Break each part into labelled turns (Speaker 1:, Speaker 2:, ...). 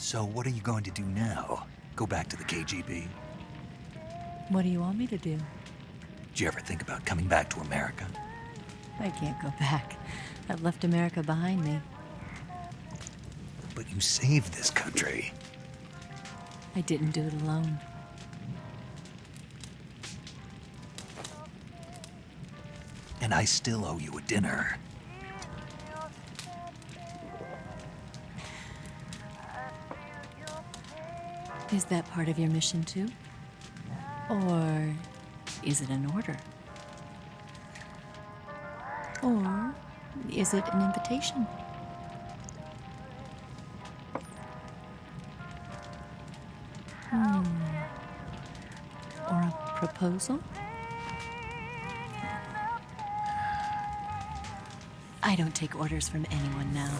Speaker 1: So what are you going to do now? Go back to the KGB?
Speaker 2: What do you want me to do?
Speaker 1: Did you ever think about coming back to America?
Speaker 2: I can't go back. I've left America behind me.
Speaker 1: But you saved this country.
Speaker 2: I didn't do it alone.
Speaker 1: And I still owe you a dinner.
Speaker 2: Is that part of your mission too? Or is it an order? Or is it an invitation? Or a proposal? I don't take orders from anyone now.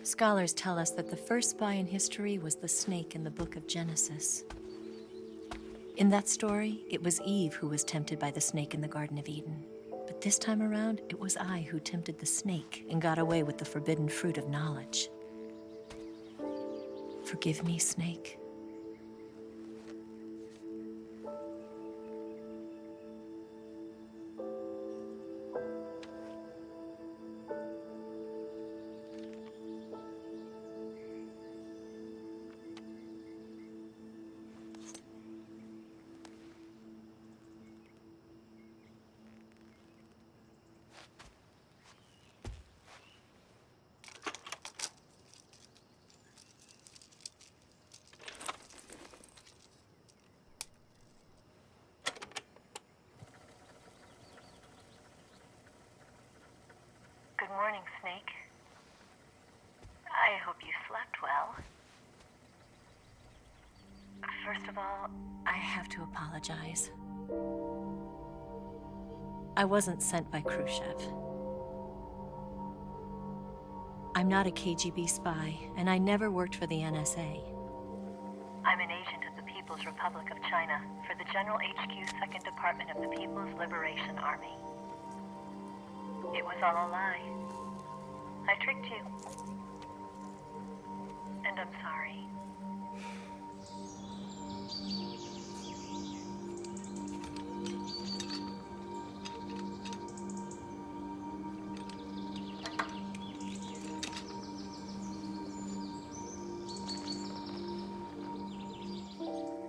Speaker 2: Scholars tell us that the first spy in history was the snake in the book of Genesis. In that story, it was Eve who was tempted by the snake in the Garden of Eden. But this time around, it was I who tempted the snake and got away with the forbidden fruit of knowledge. Forgive me, snake.
Speaker 3: Good morning, Snake. I hope you slept well. First of all,
Speaker 2: I have to apologize. I wasn't sent by Khrushchev. I'm not a KGB spy, and I never worked for the NSA.
Speaker 3: I'm an agent of the People's Republic of China for the General HQ 2nd Department of the People's Liberation Army. It was all a lie. I tricked you. And I'm sorry.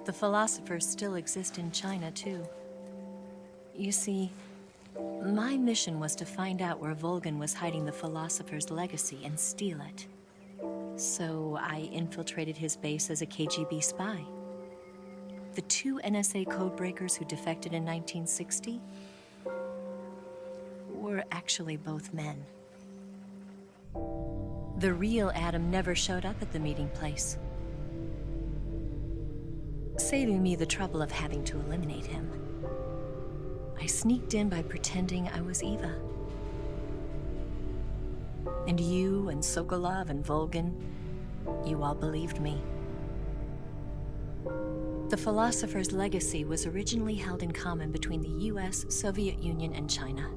Speaker 2: The philosophers still exist in China, too. You see, my mission was to find out where Volgin was hiding the philosopher's legacy and steal it. So I infiltrated his base as a KGB spy. The two NSA codebreakers who defected in 1960 were actually both men. The real Adam never showed up at the meeting place, saving me the trouble of having to eliminate him. I sneaked in by pretending I was Eva. And you and Sokolov and Volgin, you all believed me. The philosopher's legacy was originally held in common between the US, Soviet Union, and China.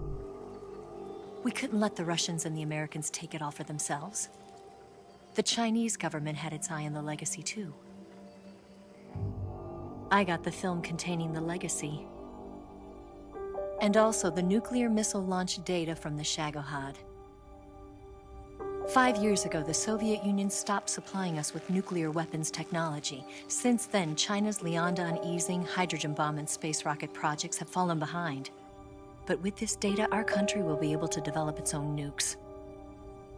Speaker 2: We couldn't let the Russians and the Americans take it all for themselves. The Chinese government had its eye on the legacy too. I got the film containing the legacy, and also the nuclear missile launch data from the Shagohod. 5 years ago, the Soviet Union stopped supplying us with nuclear weapons technology. Since then, China's Liaodong easing, hydrogen bomb, and space rocket projects have fallen behind. But with this data, our country will be able to develop its own nukes.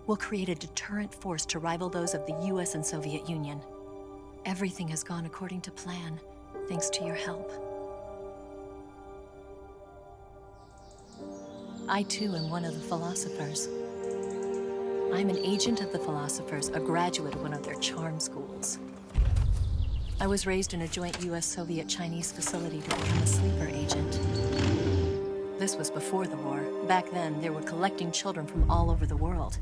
Speaker 2: We'll create a deterrent force to rival those of the US and Soviet Union. Everything has gone according to plan, thanks to your help. I too am one of the philosophers. I'm an agent of the philosophers, a graduate of one of their charm schools. I was raised in a joint US-Soviet-Chinese facility to become a sleeper agent. This was before the war. Back then, they were collecting children from all over the world.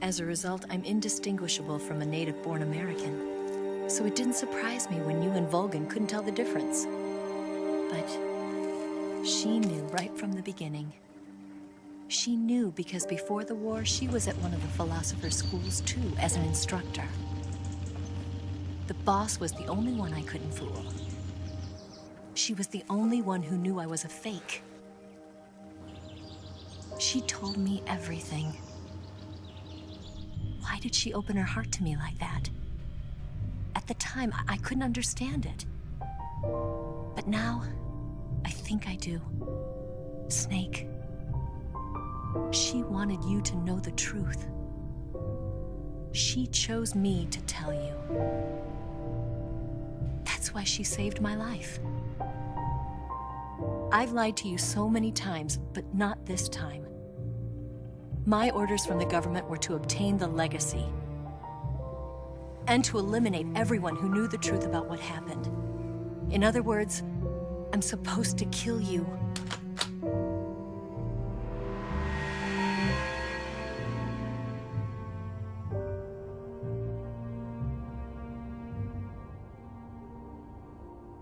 Speaker 2: As a result, I'm indistinguishable from a native-born American. So it didn't surprise me when you and Volgin couldn't tell the difference. But she knew right from the beginning. She knew because before the war, she was at one of the philosopher's schools too, as an instructor. The boss was the only one I couldn't fool. She was the only one who knew I was a fake. She told me everything. Why did she open her heart to me like that? At the time, I couldn't understand it. But now, I think I do. Snake. She wanted you to know the truth. She chose me to tell you. That's why she saved my life. I've lied to you so many times, but not this time. My orders from the government were to obtain the legacy and to eliminate everyone who knew the truth about what happened. In other words, I'm supposed to kill you.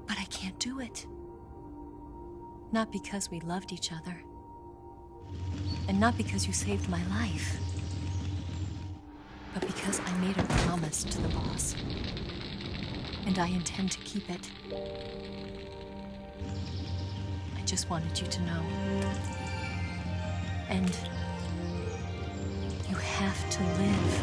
Speaker 2: But I can't do it. Not because we loved each other. And not because you saved my life. But because I made a promise to the boss. And I intend to keep it. I just wanted you to know. And you have to live.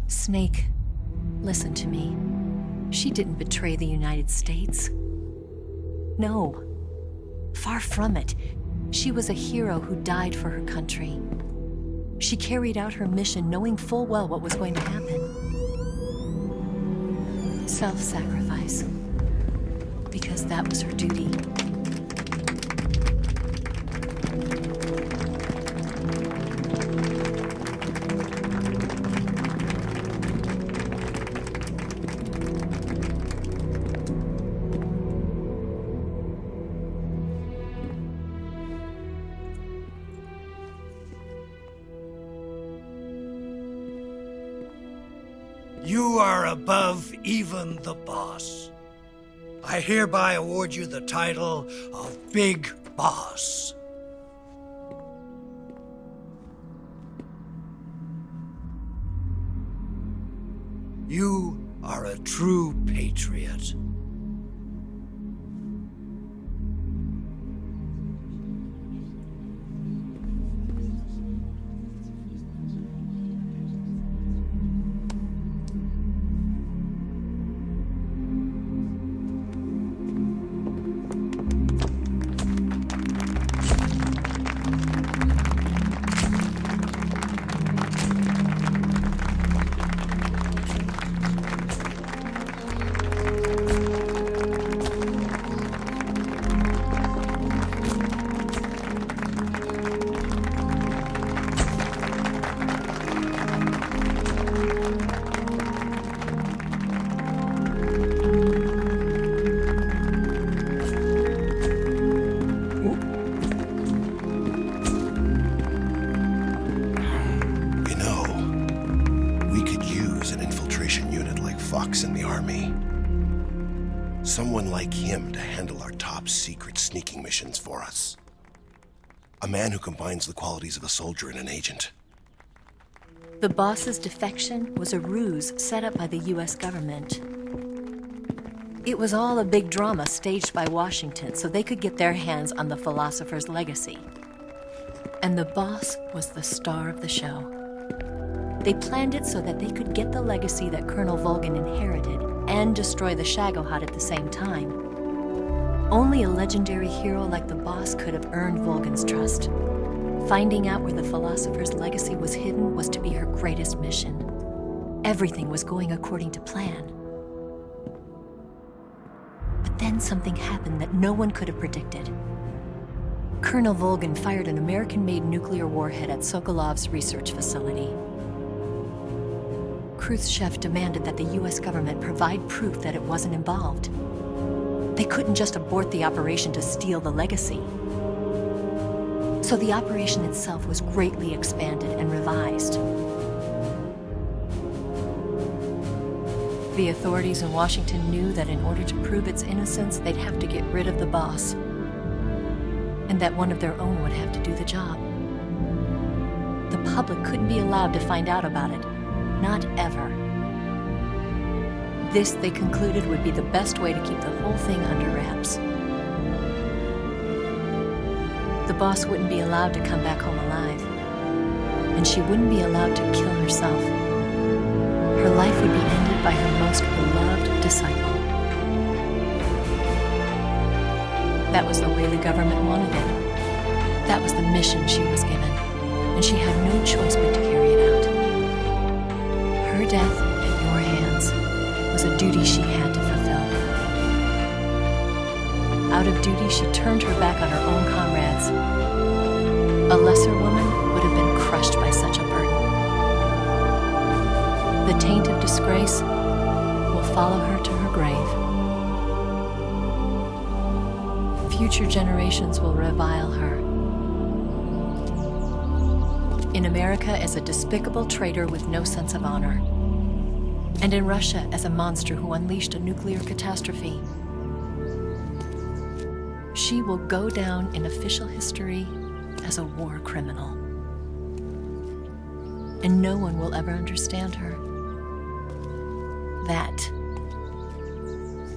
Speaker 2: Snake, listen to me. She didn't betray the United States. No. Far from it. She was a hero who died for her country. She carried out her mission knowing full well what was going to happen. Self-sacrifice. Because that was her duty.
Speaker 4: You are above even the boss. I hereby award you the title of Big Boss. You are a true patriot.
Speaker 5: ranks in the army. Someone like him to handle our top secret sneaking missions for us. A man who combines the qualities of a soldier and an agent.
Speaker 2: The boss's defection was a ruse set up by the US government. It was all a big drama staged by Washington so they could get their hands on the philosopher's legacy. And the boss was the star of the show. They planned it so that they could get the legacy that Colonel Volgin inherited and destroy the Shagohod at the same time. Only a legendary hero like the boss could have earned Volgin's trust. Finding out where the philosopher's legacy was hidden was to be her greatest mission. Everything was going according to plan. But then something happened that no one could have predicted. Colonel Volgin fired an American-made nuclear warhead at Sokolov's research facility. Khrushchev demanded that the US government provide proof that it wasn't involved. They couldn't just abort the operation to steal the legacy. So the operation itself was greatly expanded and revised. The authorities in Washington knew that in order to prove its innocence, they'd have to get rid of the boss, and that one of their own would have to do the job. The public couldn't be allowed to find out about it, not ever. This, they concluded, would be the best way to keep the whole thing under wraps. The boss wouldn't be allowed to come back home alive, and she wouldn't be allowed to kill herself. Her life would be ended by her most beloved disciple. That was the way the government wanted it. That was the mission she was given, and she had no choice but to carry it out. Her death at your hands was a duty she had to fulfill. Out of duty, she turned her back on her own comrades. A lesser woman would have been crushed by such a burden. The taint of disgrace will follow her to her grave. Future generations will revile her. In America as a despicable traitor with no sense of honor. And in Russia as a monster who unleashed a nuclear catastrophe. She will go down in official history as a war criminal. And no one will ever understand her. That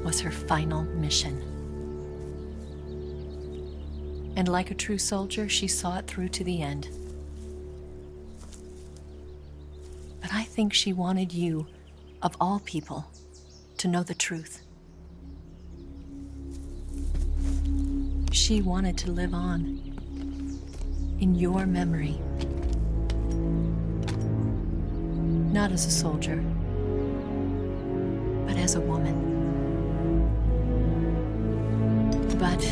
Speaker 2: was her final mission. And like a true soldier, she saw it through to the end. But I think she wanted you, of all people, to know the truth. She wanted to live on in your memory. Not as a soldier, but as a woman. But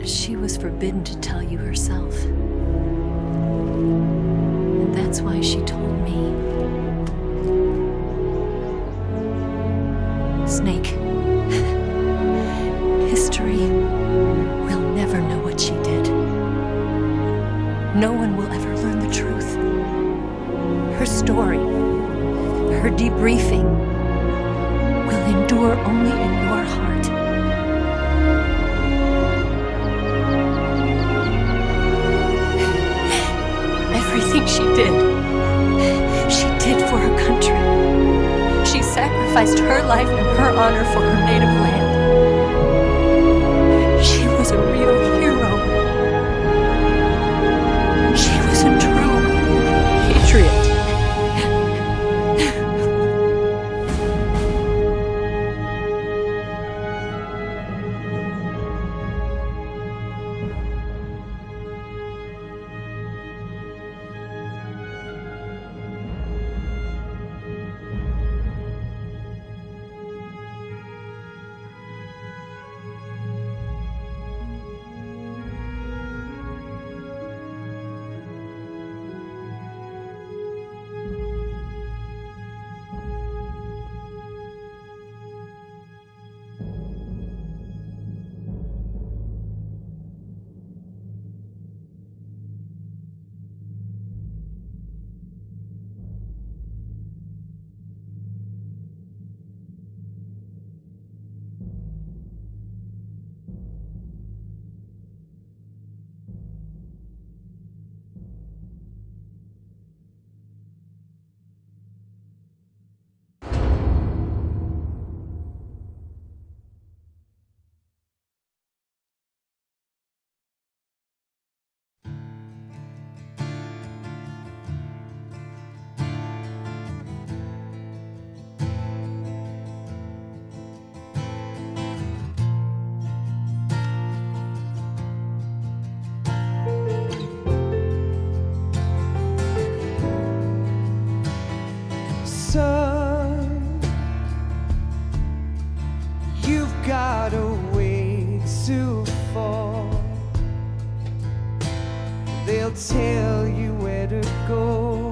Speaker 2: she was forbidden to tell you herself. And that's why she told me. Snake, history will never know what she did. No one will ever learn the truth. Her story, her debriefing, will endure only in your heart. Everything she did for her country. She sacrificed her life and her honor for her native land. She was a real hero. She was a true patriot.
Speaker 6: They'll tell you where to go,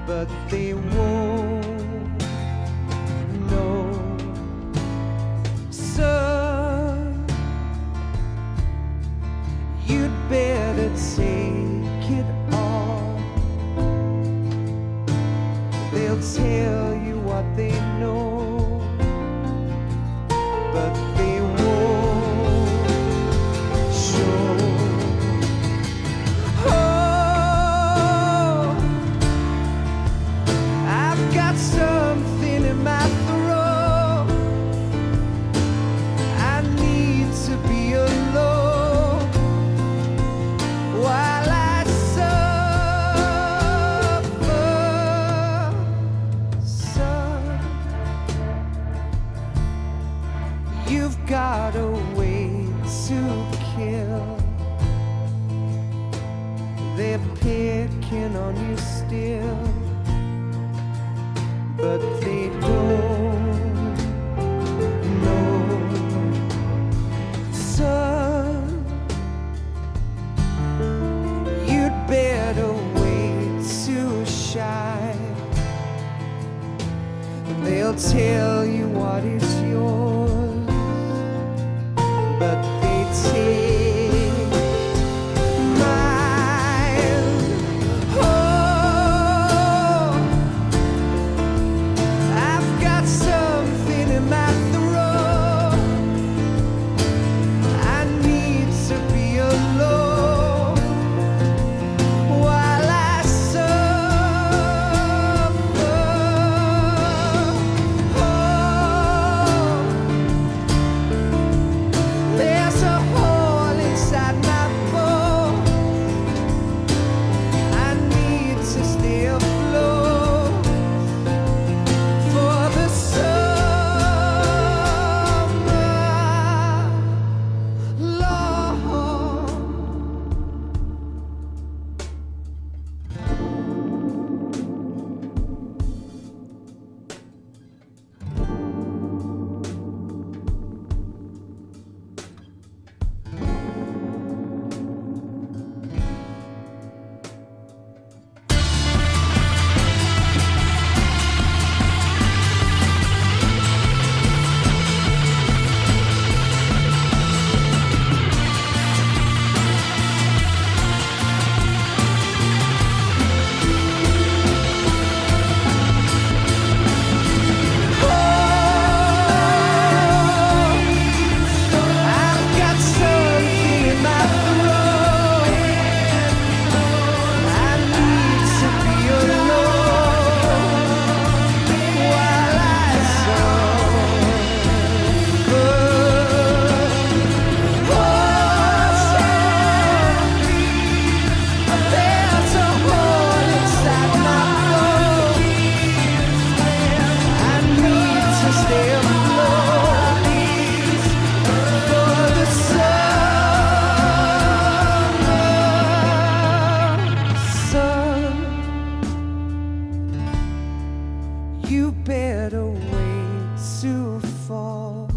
Speaker 6: but they won't know. Son, you'd better take it all. They'll tell you what they know, but they won't show. Oh, I've got something in my throat. I need to be alone while I suffer. Son, you've got a way to kill. They're picking on you still, but they don't know. Son, you'd better wait to shine. They'll tell you what is yours, but they take mine. Oh, I've got something in my throat. I need to be alone while I suffer. Oh, there's a hole inside my bones. I need to stay afloat for the summer, Lord. I've got something in my throat. I need to be alone while I suffer. Oh, there's a hole inside my bones. I need to stay afloat for the summer. Son, you better wait to fall.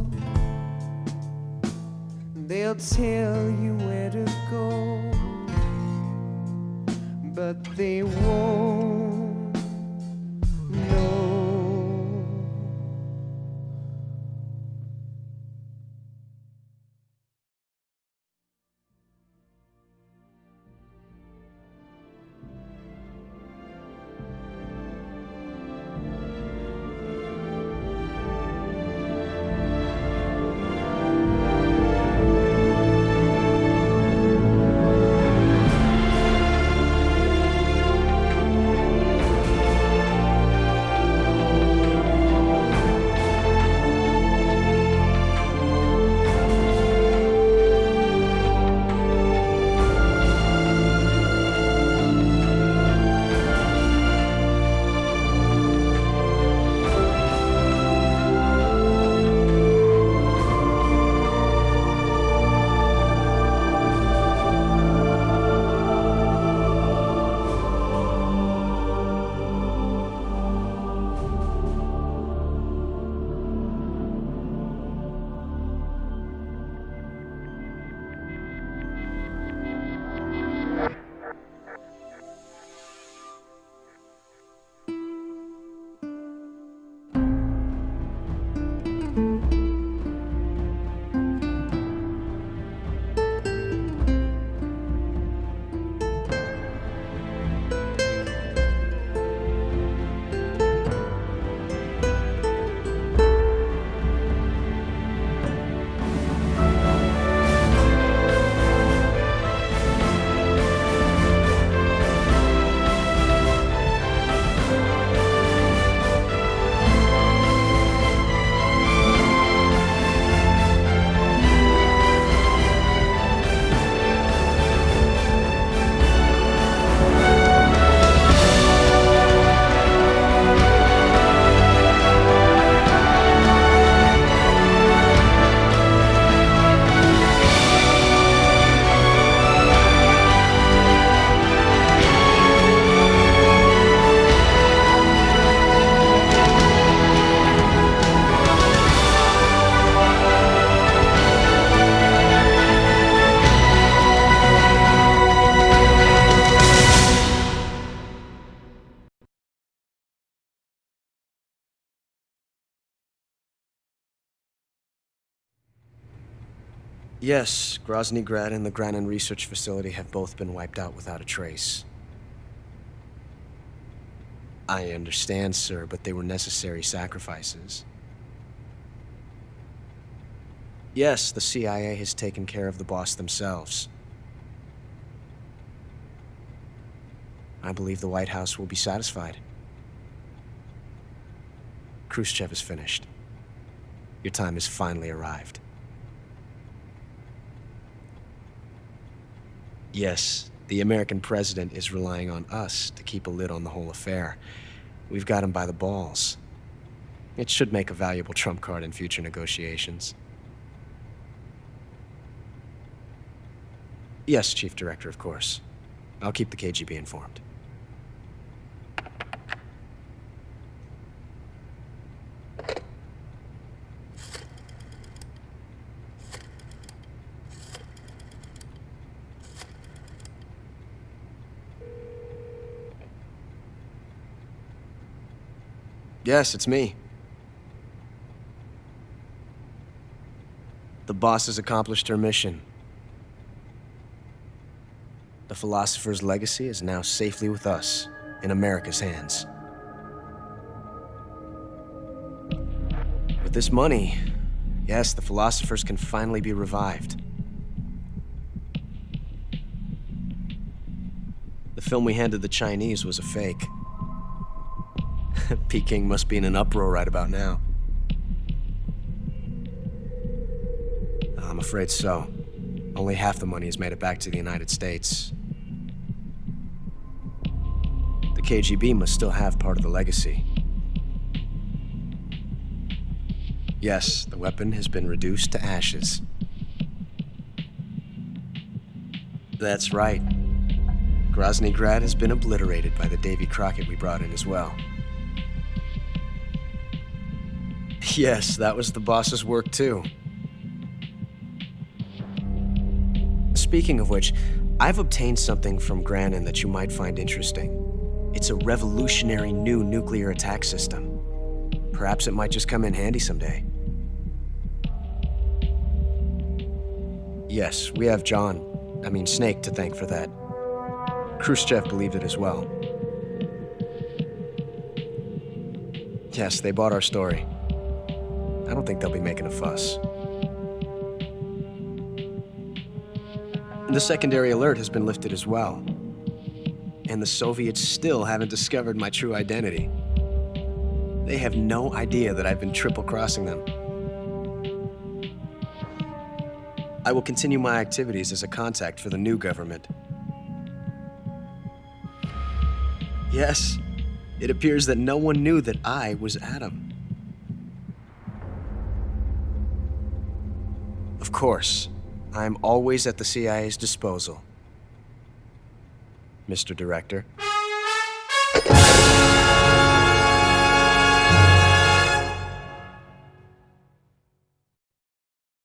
Speaker 6: They'll tell you where to go, but they won't know.
Speaker 7: Yes, Grozny Grad and the Granin Research Facility have both been wiped out without a trace. I understand, sir, but they were necessary sacrifices. Yes, the CIA has taken care of the boss themselves. I believe the White House will be satisfied. Khrushchev is finished. Your time has finally arrived. Yes, the American president is relying on us to keep a lid on the whole affair. We've got him by the balls. It should make a valuable trump card in future negotiations. Yes, Chief Director, of course. I'll keep the KGB informed. Yes, it's me. The boss has accomplished her mission. The philosopher's legacy is now safely with us, in America's hands. With this money, yes, the philosophers can finally be revived. The film we handed the Chinese was a fake. Peking must be in an uproar right about now. I'm afraid so. Only half the money has made it back to the United States. The KGB must still have part of the legacy. Yes, the weapon has been reduced to ashes. That's right. Grozny Grad has been obliterated by the Davy Crockett we brought in as well. Yes, that was the boss's work too. Speaking of which, I've obtained something from Granin that you might find interesting. It's a revolutionary new nuclear attack system. Perhaps it might just come in handy someday. Yes, we have Snake to thank for that. Khrushchev believed it as well. Yes, they bought our story. I don't think they'll be making a fuss. The secondary alert has been lifted as well. And the Soviets still haven't discovered my true identity. They have no idea that I've been triple-crossing them. I will continue my activities as a contact for the new government. Yes, it appears that no one knew that I was Adam. Of course, I'm always at the CIA's disposal, Mr. Director.